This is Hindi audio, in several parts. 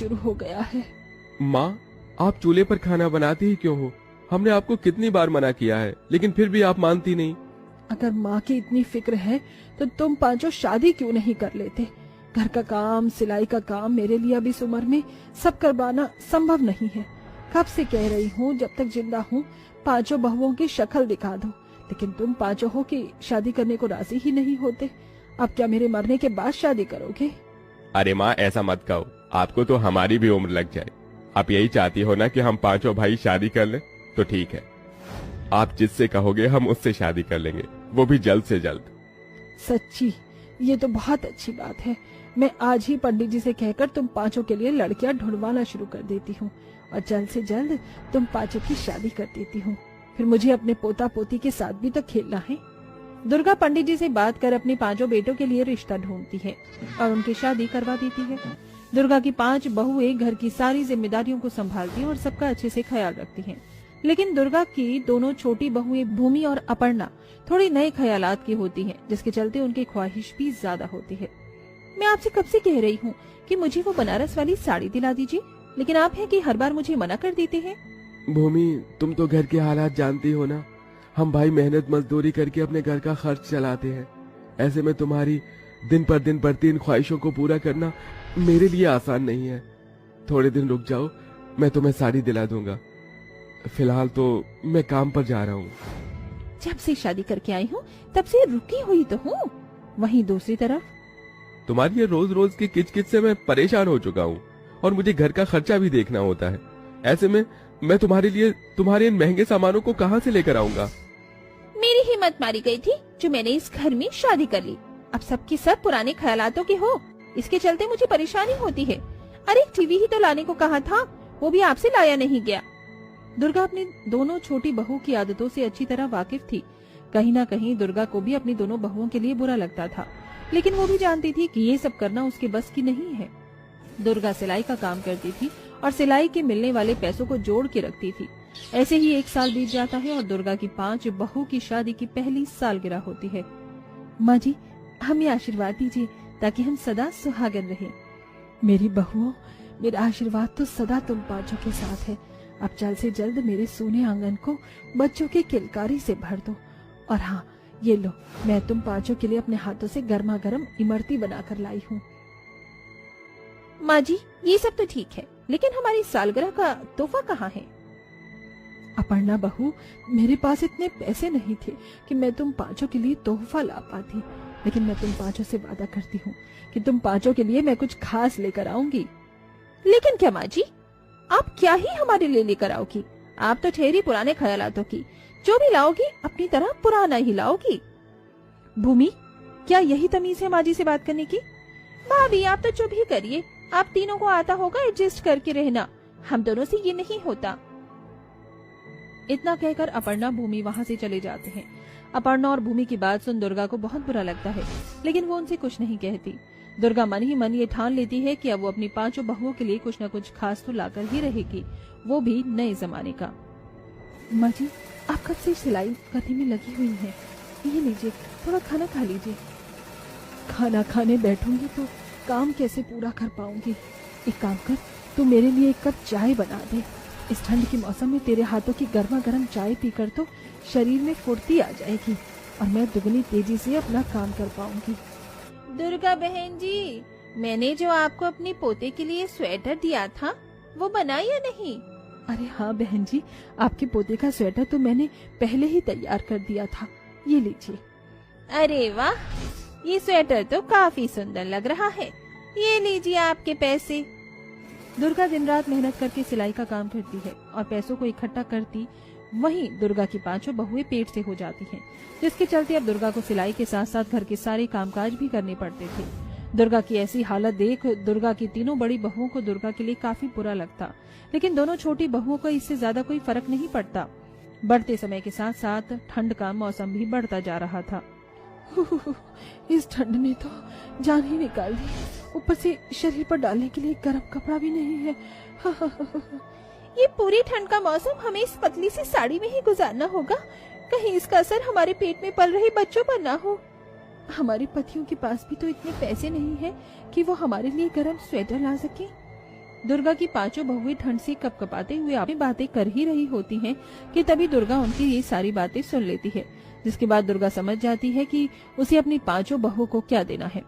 शुरू हो गया है। माँ, आप चूल्हे पर खाना बनाती ही क्यों हो? हमने आपको कितनी बार मना किया है, लेकिन फिर भी आप मानती नहीं। अगर माँ की इतनी फिक्र है तो तुम पांचों शादी क्यों नहीं कर लेते? घर का काम, सिलाई का काम मेरे लिए अब इस उम्र में सब करवाना संभव नहीं है। कब से कह रही हूँ, जब तक जिंदा हूँ पांचों बहुओं की शक्ल दिखा दो, लेकिन तुम पांचों हो कि शादी करने को राजी ही नहीं होते। अब क्या मेरे मरने के बाद शादी करोगे? अरे माँ, ऐसा मत कहो। आपको तो हमारी भी उम्र लग जाए। आप यही चाहती हो ना कि हम पांचों भाई शादी कर लें? तो ठीक है, आप जिससे कहोगे हम उससे शादी कर लेंगे, वो भी जल्द से जल्द। सच्ची? ये तो बहुत अच्छी बात है। मैं आज ही पंडित जी से कहकर तुम पांचों के लिए लड़कियां ढूंढवाना शुरू कर देती हूँ और जल्द से जल्द तुम पांचों की शादी कर देती हूँ। फिर मुझे अपने पोता पोती के साथ भी तो खेलना है। दुर्गा पंडित जी से बात कर अपने पांचों बेटों के लिए रिश्ता ढूंढती है और उनकी शादी करवा देती है। दुर्गा की 5 बहुएं घर की सारी जिम्मेदारियों को संभालती हैं और सबका अच्छे से ख्याल रखती हैं। लेकिन दुर्गा की दोनों छोटी बहुएं भूमि और अपर्णा थोड़ी नए ख्यालात की होती हैं, जिसके चलते उनकी ख्वाहिश भी ज्यादा होती है। मैं आपसे कब से कह रही हूँ कि मुझे वो बनारस वाली साड़ी दिला दीजिए, लेकिन आप हैं कि हर बार मुझे मना कर देते हैं। भूमि, तुम तो घर के हालात जानती हो ना। हम भाई मेहनत मजदूरी करके अपने घर का खर्च चलाते हैं। ऐसे में तुम्हारी दिन पर दिन बढ़ती इन ख्वाहिशों को पूरा करना मेरे लिए आसान नहीं है। थोड़े दिन रुक जाओ, मैं तुम्हें साड़ी दिला दूंगा। फिलहाल तो मैं काम पर जा रहा हूँ। जब से शादी करके आई हूँ तब से रुकी हुई तो हूँ। वहीं दूसरी तरफ तुम्हारी ये रोज रोज की किचकिच से मैं परेशान हो चुका हूँ और मुझे घर का खर्चा भी देखना होता है। ऐसे में मैं तुम्हारे लिए तुम्हारे इन महंगे सामानों को कहाँ से लेकर आऊंगा? मेरी हिम्मत मारी गई थी जो मैंने इस घर में शादी कर ली। अब सबकी सब पुराने ख्यालातों के हो, इसके चलते मुझे परेशानी होती है। अरे टीवी ही तो लाने को कहा था, वो भी आपसे लाया नहीं गया। दुर्गा अपनी दोनों छोटी बहू की आदतों से अच्छी तरह वाकिफ थी। कहीं न कहीं दुर्गा को भी अपनी दोनों बहुओं के लिए बुरा लगता था, लेकिन वो भी जानती थी कि ये सब करना उसके बस की नहीं है। दुर्गा सिलाई का काम करती थी और सिलाई के मिलने वाले पैसों को जोड़ के रखती थी। ऐसे ही 1 साल बीत जाता है और दुर्गा की 5 बहू की शादी की पहली सालगिरह होती है। माँ जी, हमें आशीर्वाद दीजिए ताकि हम सदा सुहागन रहें। मेरी बहुओं, मेरा आशीर्वाद तो सदा तुम पांचों के साथ है। अब जल्द से जल्द मेरे सोने आंगन को बच्चों के किलकारी से भर दो। और हाँ, ये लो, मैं तुम पांचों के लिए अपने हाथों से गर्मा गर्म इमरती बनाकर लाई हूँ। माँ जी, ये सब तो ठीक है, लेकिन हमारी सालगिरह का तोहफा कहाँ है? अपर्णा बहू, मेरे पास इतने पैसे नहीं थे कि मैं तुम पांचों के लिए तोहफा ला पाती, लेकिन मैं तुम पांचों से वादा करती हूँ कि तुम पांचों के लिए मैं कुछ खास लेकर आऊंगी। लेकिन क्या माँ जी, आप क्या ही हमारे लिए लेकर आओगी? आप तो ठहरी पुराने ख्यालातों की। जो भी लाओगी अपनी तरह पुराना ही लाओगी। भूमि, क्या यही तमीज है माँ जी से बात करने की? भाभी, आप तो चुप ही करिए। आप तीनों को आता होगा एडजस्ट करके रहना, हम दोनों से ये नहीं होता। इतना कहकर अपर्णा भूमि वहाँ से चले जाते हैं। अपर्णा और भूमि की बात सुन दुर्गा को बहुत बुरा लगता है, लेकिन वो उनसे कुछ नहीं कहती। दुर्गा मन ही मन ये ठान लेती है कि अब वो अपनी पांचों बहुओं के लिए कुछ न कुछ खास तो लाकर ही रहेगी, वो भी नए जमाने का। माँ जी, आप कब से सिलाई करने में लगी हुई हैं? ये लीजिए, थोड़ा खाना खा लीजिए। खाना खाने बैठूंगी तो काम कैसे पूरा कर पाऊंगी? एक काम कर, तू मेरे लिए 1 कप चाय बना दे। इस ठंड के मौसम में तेरे हाथों की गर्मा गर्म चाय पीकर तो शरीर में फुर्ती आ जाएगी और मैं दुगनी तेजी से अपना काम कर पाऊंगी। दुर्गा बहन जी, मैंने जो आपको अपने पोते के लिए स्वेटर दिया था वो बना या नहीं? अरे हाँ बहन जी, आपके पोते का स्वेटर तो मैंने पहले ही तैयार कर दिया था, ये लीजिए। अरे वाह, ये स्वेटर तो काफी सुंदर लग रहा है, ये लीजिए आपके पैसे। दुर्गा दिन रात मेहनत करके सिलाई का काम करती है और पैसों को इकट्ठा करती। वहीं दुर्गा की पांचों बहुएं पेट से हो जाती हैं, जिसके चलते अब दुर्गा को सिलाई के साथ साथ घर के सारे कामकाज भी करने पड़ते थे। दुर्गा की ऐसी हालत देख दुर्गा की तीनों बड़ी बहुओं को दुर्गा के लिए काफी बुरा लगता, लेकिन दोनों छोटी बहुओं को इससे ज्यादा कोई फर्क नहीं पड़ता। बढ़ते समय के साथ साथ ठंड का मौसम भी बढ़ता जा रहा था। इस ठंड ने तो जान ही निकाल दी, ऊपर से शरीर पर डालने के लिए गर्म कपड़ा भी नहीं है। ये पूरी ठंड का मौसम हमें इस पतली सी साड़ी में ही गुजारना होगा, कहीं इसका असर हमारे पेट में पल रहे बच्चों पर ना हो। हमारे पतियों के पास भी तो इतने पैसे नहीं है कि वो हमारे लिए गर्म स्वेटर ला सके। दुर्गा की पांचों बहुएं ठंड से कपकपाते हुए आपस में बातें कर ही रही होती हैं कि तभी दुर्गा उनकी ये सारी बातें सुन लेती है, जिसके बाद दुर्गा समझ जाती है कि उसे अपनी पांचों बहुओं को क्या देना है।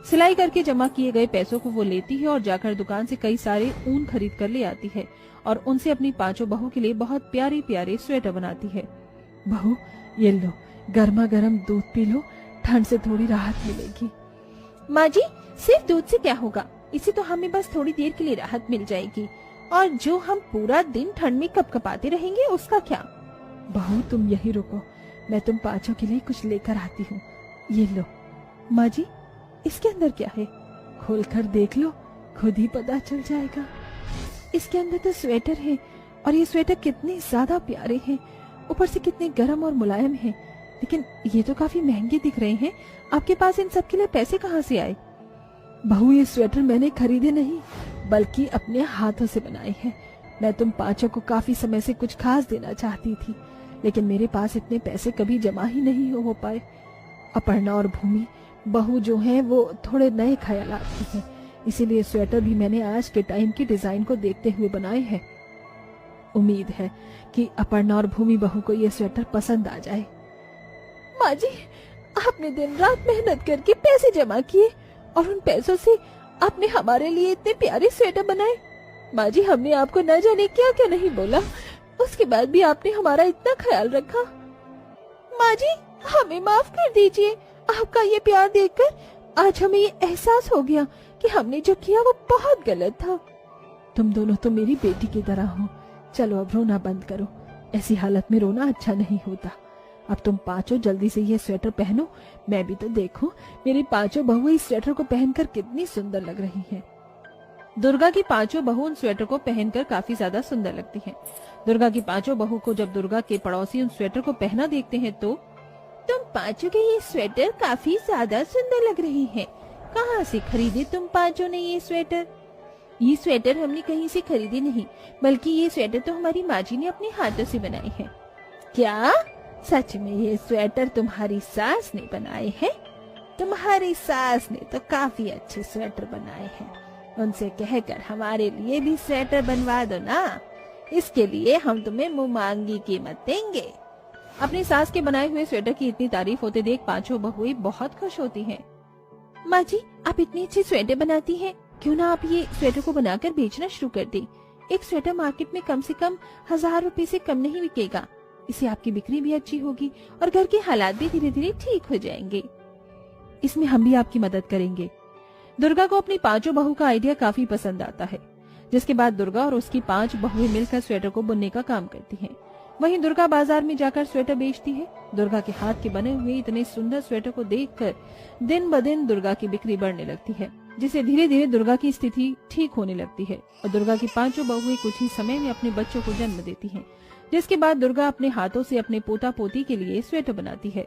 सिलाई करके जमा किए गए पैसों को वो लेती है और जाकर दुकान से कई सारे ऊन खरीद कर ले आती है और उनसे अपनी पांचों बहुओं के लिए बहुत प्यारे प्यारे स्वेटर बनाती है। बहू, ये लो, गर्मा गर्म दूध पी लो, ठंड से थोड़ी राहत मिलेगी। माँ जी, सिर्फ दूध से क्या होगा, इसे तो हमें बस थोड़ी देर के लिए राहत मिल जाएगी, और जो हम पूरा दिन ठंड में कपकपाते रहेंगे उसका क्या। बहू, तुम यही रुको, मैं तुम पांचों के लिए कुछ लेकर आती हूँ। ये लो। माँ जी, इसके अंदर क्या है? खोलकर देख लो, खुद ही पता चल जाएगा। इसके अंदर तो स्वेटर है, और ये स्वेटर कितने ज्यादा प्यारे हैं, ऊपर से कितने गर्म और मुलायम हैं। लेकिन ये तो काफी महंगे दिख रहे हैं, आपके पास इन सब के लिए पैसे कहाँ से आए? बहू, ये स्वेटर मैंने खरीदे नहीं, बल्कि अपने हाथों से बनाए हैं। मैं तुम पांचों को काफी समय से कुछ खास देना चाहती थी, लेकिन मेरे पास इतने पैसे कभी जमा ही नहीं हो पाए। अपर्णा और भूमि बहू जो हैं वो थोड़े नए ख्यालात की हैं, इसीलिए स्वेटर भी मैंने आज के टाइम की डिजाइन को देखते हुए बनाए हैं। उम्मीद है कि अपर्णा और भूमि बहू को ये स्वेटर पसंद आ जाए। माँ जी, आपने दिन रात मेहनत करके पैसे जमा किए और उन पैसों से आपने हमारे लिए इतने प्यारे स्वेटर बनाए। माँ जी, हमने आपको न जाने क्या क्या नहीं बोला, उसके बाद भी आपने हमारा इतना ख्याल रखा। माँ जी, हमें माफ कर दीजिए। आपका ये प्यार देखकर आज हमें ये एहसास हो गया कि हमने जो किया वो बहुत गलत था। तुम दोनों तो मेरी बेटी की तरह हो। चलो अब रोना बंद करो, ऐसी हालत में रोना अच्छा नहीं होता। अब तुम पांचों जल्दी से ये स्वेटर पहनो, मैं भी तो देखूं मेरी पांचों बहुएं इस स्वेटर को पहनकर कितनी सुंदर लग रही हैं। दुर्गा की पांचों बहू उन स्वेटर को पहनकर काफी ज्यादा सुंदर लगती हैं। दुर्गा की पांचों बहू को जब दुर्गा के पड़ोसी उन स्वेटर को पहना देखते हैं तो तुम पांचों के ये स्वेटर काफी ज्यादा सुंदर लग रही हैं। कहाँ से खरीदे तुम पांचों ने ये स्वेटर? ये स्वेटर हमने कहीं से खरीदे नहीं, बल्कि ये स्वेटर तो हमारी माँ जी ने अपने हाथों से बनाए हैं। क्या सच में ये स्वेटर तुम्हारी सास ने बनाए हैं? तुम्हारी सास ने तो काफी अच्छे स्वेटर बनाए हैं, उनसे कहकर हमारे लिए भी स्वेटर बनवा दो ना। इसके लिए हम तुम्हें मुंहमांगी कीमत देंगे। अपनी सास के बनाए हुए स्वेटर की इतनी तारीफ होते देख पांचों बहुएं बहुत खुश होती हैं। माँ जी, आप इतनी अच्छी स्वेटर बनाती हैं, क्यों ना आप ये स्वेटर को बनाकर बेचना शुरू कर दें। एक स्वेटर मार्केट में कम से कम 1000 रुपए से कम नहीं बिकेगा। इससे आपकी बिक्री भी अच्छी होगी और घर के हालात भी धीरे धीरे ठीक हो जाएंगे। इसमें हम भी आपकी मदद करेंगे। दुर्गा को अपनी पांचों बहू का आइडिया काफी पसंद आता है, जिसके बाद दुर्गा और उसकी 5 बहुएं मिलकर स्वेटर को बुनने का काम करती हैं। वहीं दुर्गा बाजार में जाकर स्वेटर बेचती है। दुर्गा के हाथ के बने हुए इतने सुंदर स्वेटर को देखकर दिन ब दिन दुर्गा की बिक्री बढ़ने लगती है, जिससे धीरे धीरे दुर्गा की स्थिति ठीक होने लगती है और दुर्गा की पांचों बहुएं कुछ ही समय में अपने बच्चों को जन्म देती हैं, जिसके बाद दुर्गा अपने हाथों से अपने पोता पोती के लिए स्वेटर बनाती है।